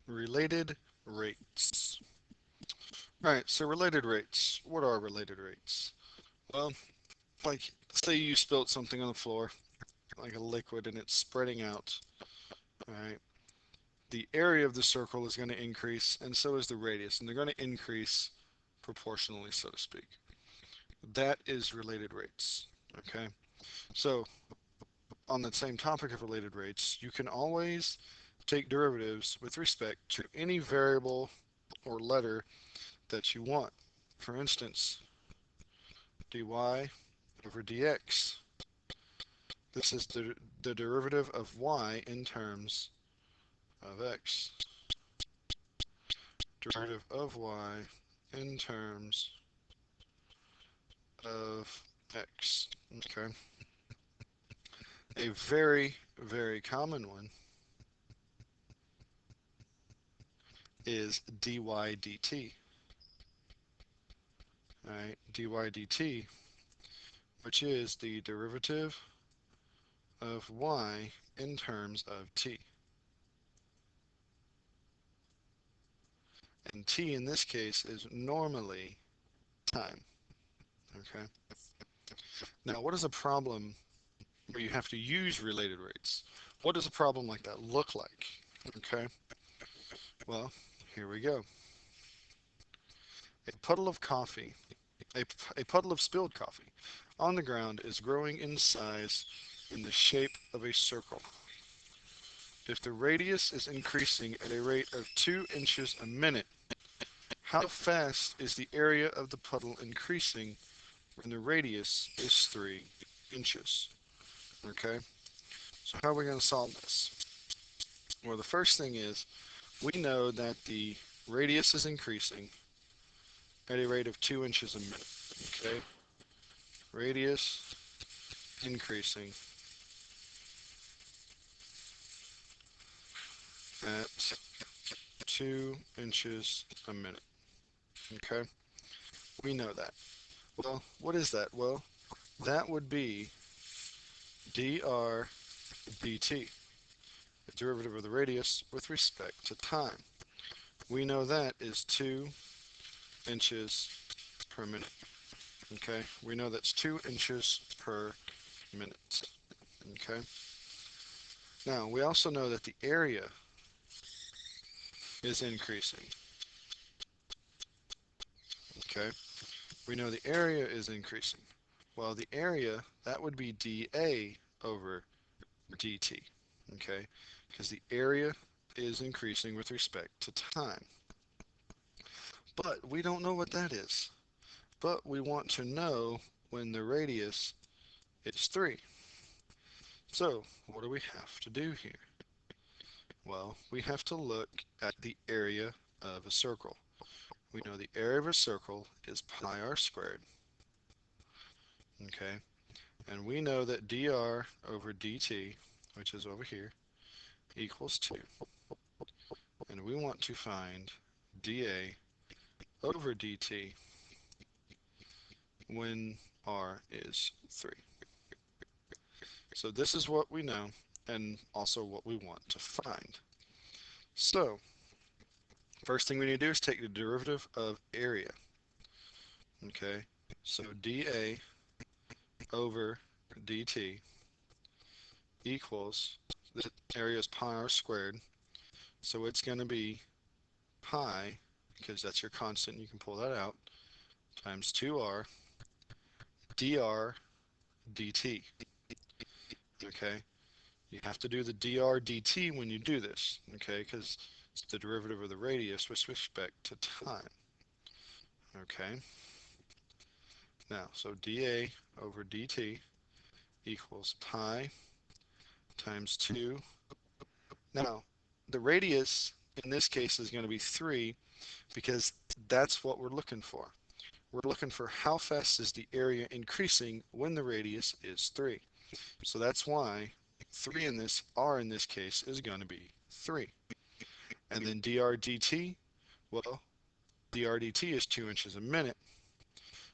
Related rates. Right, so related rates. What are related rates? Well, like, say you spilt something on the floor, like a liquid, and it's spreading out. Right, the area of the circle is going to increase, and so is the radius, and they're going to increase proportionally, so to speak. That is related rates. Okay, so on the same topic of related rates, you can always take derivatives with respect to any variable or letter that you want. For instance, dy over dx. This is the derivative of y in terms of x. Derivative of y in terms of x. Okay. A very, very common one is dy dt. All right, dy dt, which is the derivative of y in terms of t. And t in this case is normally time. Okay. Now, what is a problem where you have to use related rates? What does a problem like that look like? Okay. Well, here we go. A puddle of coffee, a puddle of spilled coffee on the ground is growing in size in the shape of a circle. If the radius is increasing at a rate of 2 inches a minute, how fast is the area of the puddle increasing when the radius is 3 inches? Okay, so how are we going to solve this? Well, the first thing is we know that the radius is increasing at a rate of 2 inches a minute. Okay, radius increasing at 2 inches a minute. Okay, we know that. Well, what is that? Well, that would be dr dt, the derivative of the radius with respect to time. We know that is 2 inches per minute. Okay, we know that's 2 inches per minute. Okay, now we also know that the area is increasing. Okay, we know the area is increasing. Well, the area, that would be dA over dt. Okay, because the area is increasing with respect to time. But we don't know what that is. But we want to know when the radius is 3. So what do we have to do here? Well, we have to look at the area of a circle. We know the area of a circle is pi r squared. Okay, and we know that dr over dt, which is over here, equals 2. And we want to find dA over dt when r is 3. So this is what we know and also what we want to find. So first thing we need to do is take the derivative of area. Okay, so dA over dt equals, the area is pi r squared, so it's going to be pi, because that's your constant, you can pull that out, times 2r dr dt. Okay, you have to do the dr dt when you do this, okay, because it's the derivative of the radius with respect to time. Okay, now so dA over dt equals pi times 2. Now the radius in this case is going to be 3 because that's what we're looking for. We're looking for how fast is the area increasing when the radius is 3. So that's why 3 in this, r in this case, is going to be 3. And then dr dt, well, dr dt is 2 inches a minute,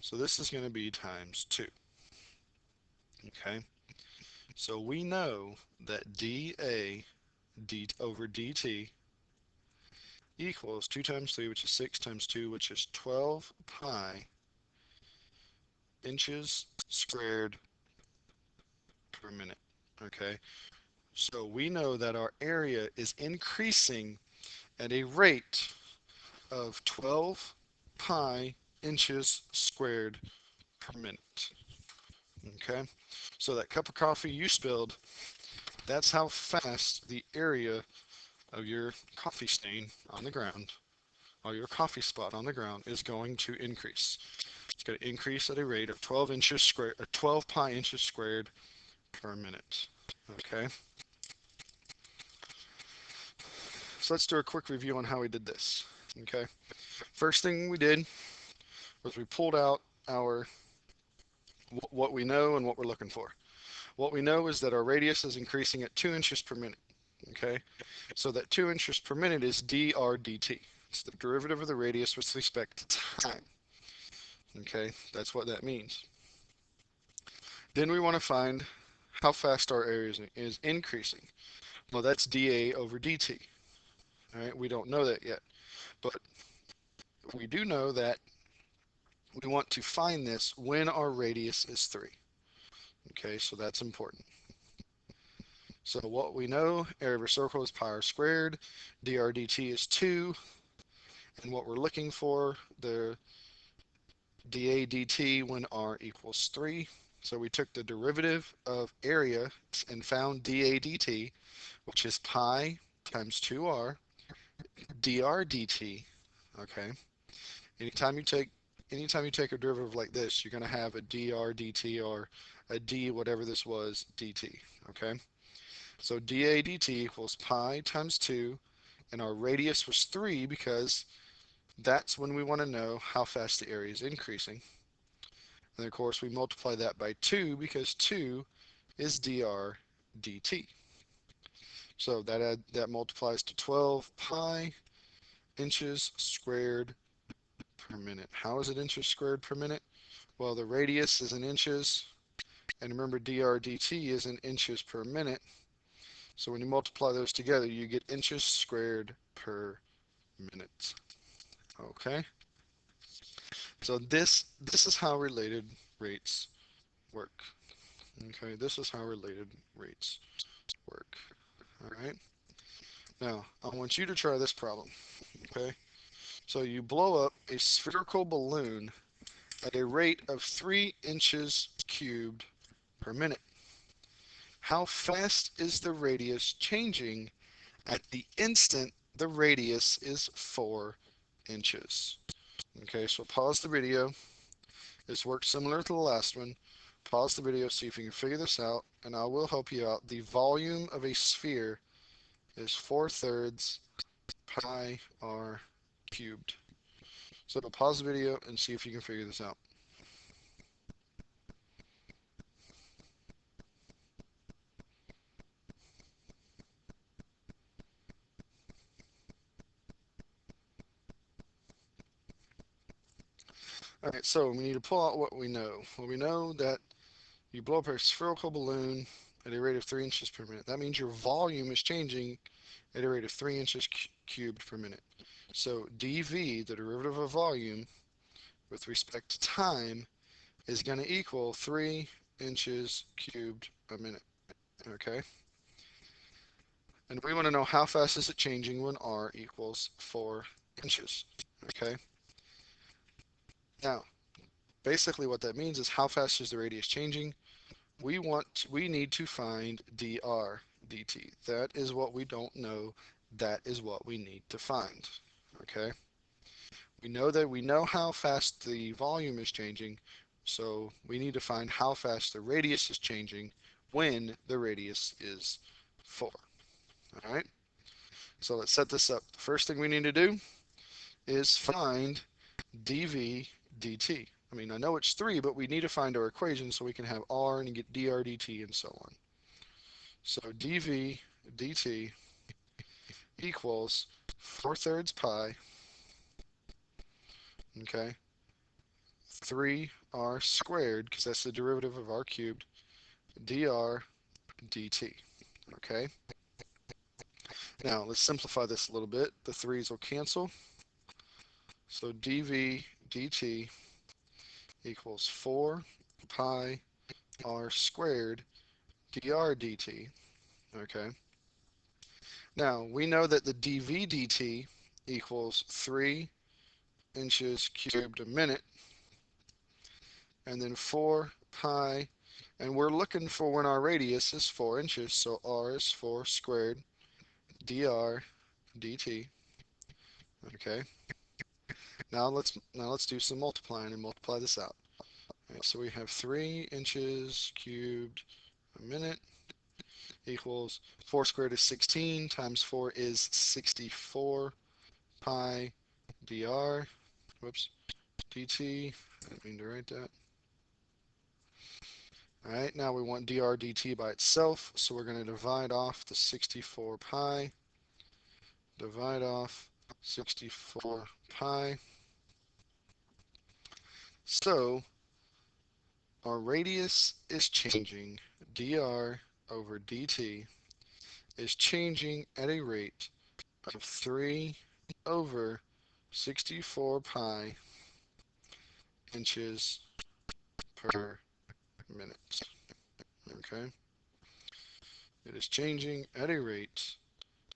so this is going to be times 2. Okay, so we know that dA over dt equals 2 times 3, which is 6 times 2, which is 12 pi inches squared per minute. Okay, so we know that our area is increasing at a rate of 12 pi inches squared per minute. Okay, so that cup of coffee you spilled, that's how fast the area of your coffee stain on the ground, or your coffee spot on the ground, is going to increase. It's going to increase at a rate of 12 inches squared, 12 pi inches squared per minute. Okay, so let's do a quick review on how we did this. Okay, first thing we did was we pulled out our what we know and what we're looking for. What we know is that our radius is increasing at 2 inches per minute. Okay, so that 2 inches per minute is dr dt. It's the derivative of the radius with respect to time. Okay, that's what that means. Then we want to find how fast our area is increasing. Well, that's dA over dt. All right, we don't know that yet, but we do know that we want to find this when our radius is 3. Okay, so that's important. So what we know, area of a circle is pi r squared, dr dt is 2, and what we're looking for, the dA dt when r equals 3. So we took the derivative of area and found dA dt, which is pi times 2r dr dt. Okay. Anytime you take a derivative like this, you're going to have a dr dt or a d whatever this was dt. Okay. So dA dt equals pi times 2, and our radius was 3 because that's when we want to know how fast the area is increasing. And of course, we multiply that by 2 because 2 is dr dt. So that multiplies to 12 pi inches squared per minute. How is it inches squared per minute? Well, the radius is in inches, and remember dr dt is in inches per minute. So when you multiply those together, you get inches squared per minute. Okay? So this is how related rates work. Okay, this is how related rates work. All right. Now, I want you to try this problem. Okay. So you blow up a spherical balloon at a rate of 3 inches cubed per minute. How fast is the radius changing at the instant the radius is 4 inches? Okay, so pause the video. This works similar to the last one. Pause the video, see if you can figure this out, and I will help you out. The volume of a sphere is 4/3 pi r cubed. So pause the video and see if you can figure this out. All right, so we need to pull out what we know. Well, we know that you blow up a spherical balloon at a rate of 3 inches per minute. That means your volume is changing at a rate of 3 inches cubed per minute. So dV, the derivative of volume, with respect to time, is going to equal 3 inches cubed a minute. Okay? And we want to know how fast is it changing when r equals 4 inches. Okay? Now, basically what that means is how fast is the radius changing? We need to find dr dt. That is what we don't know. That is what we need to find. Okay? We know how fast the volume is changing, so we need to find how fast the radius is changing when the radius is 4. All right? So let's set this up. The first thing we need to do is find dv dt. I mean, I know it's 3, but we need to find our equation so we can have r and get dr dt and so on. So dv dt equals 4/3 pi, okay, 3r squared, because that's the derivative of r cubed, dr dt, okay? Now let's simplify this a little bit. The 3's will cancel. So dv dt equals 4 pi r squared dr dt. Okay. Now we know that the dv dt equals 3 inches cubed a minute, and then 4 pi, and we're looking for when our radius is 4 inches, so r is 4 squared dr dt. Okay. Now let's do some multiplying and multiply this out. All right, so we have 3 inches cubed a minute equals 4 squared is 16 times 4 is 64 pi dr, whoops, dt. I didn't mean to write that. All right, now we want dr dt by itself, so we're going to divide off the 64 pi, divide off 64 pi. So our radius is changing, dr over dt is changing at a rate of 3 over 64 pi inches per minute. Okay, it is changing at a rate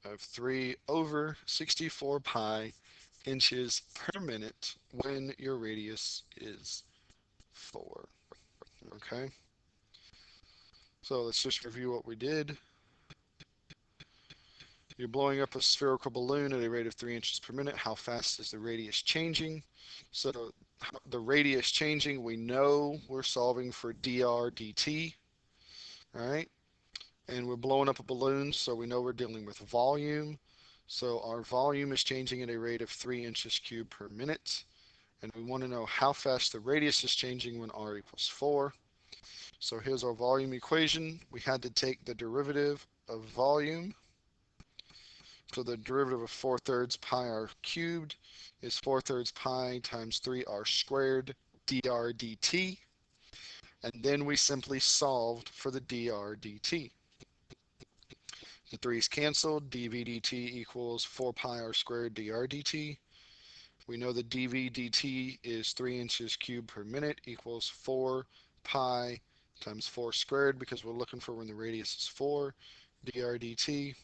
of 3 over 64 pi inches per minute when your radius is 4. Okay, so let's just review what we did. You're blowing up a spherical balloon at a rate of 3 inches per minute. How fast is the radius changing? So the radius changing, we know we're solving for dr dt, all right? And we're blowing up a balloon, so we know we're dealing with volume. So our volume is changing at a rate of 3 inches cubed per minute. And we want to know how fast the radius is changing when r equals 4. So here's our volume equation. We had to take the derivative of volume. So the derivative of 4/3 pi r cubed is 4/3 pi times 3r squared dr dt. And then we simply solved for the dr dt. The 3's canceled. dv dt equals 4 pi r squared dr dt. We know the dv dt is 3 inches cubed per minute equals 4 pi times 4 squared, because we're looking for when the radius is 4, dr dt.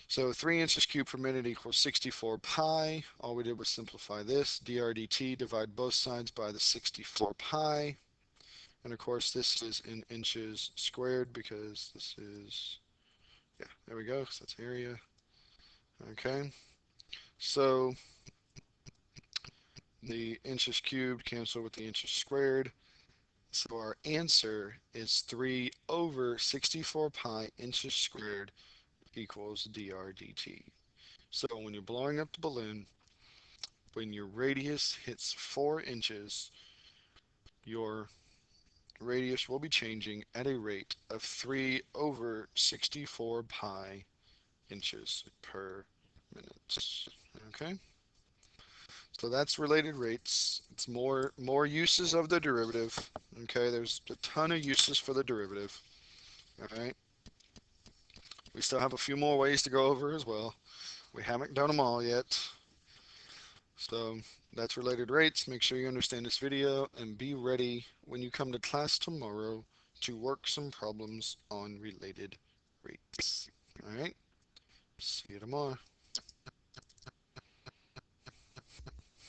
So 3 inches cubed per minute equals 64 pi. All we did was simplify this. dr dt, divide both sides by the 64 pi. And of course, this is in inches squared because this is, yeah, there we go, so that's area. Okay, so the inches cubed cancel with the inches squared. So our answer is 3 over 64 pi inches squared equals dr dt. So when you're blowing up the balloon, when your radius hits 4 inches, your radius will be changing at a rate of 3 over 64 pi inches per minute. Okay, so that's related rates. It's more uses of the derivative. Okay, there's a ton of uses for the derivative. All right, we still have a few more ways to go over as well. We haven't done them all yet. So that's related rates. Make sure you understand this video and be ready when you come to class tomorrow to work some problems on related rates. All right, see you tomorrow.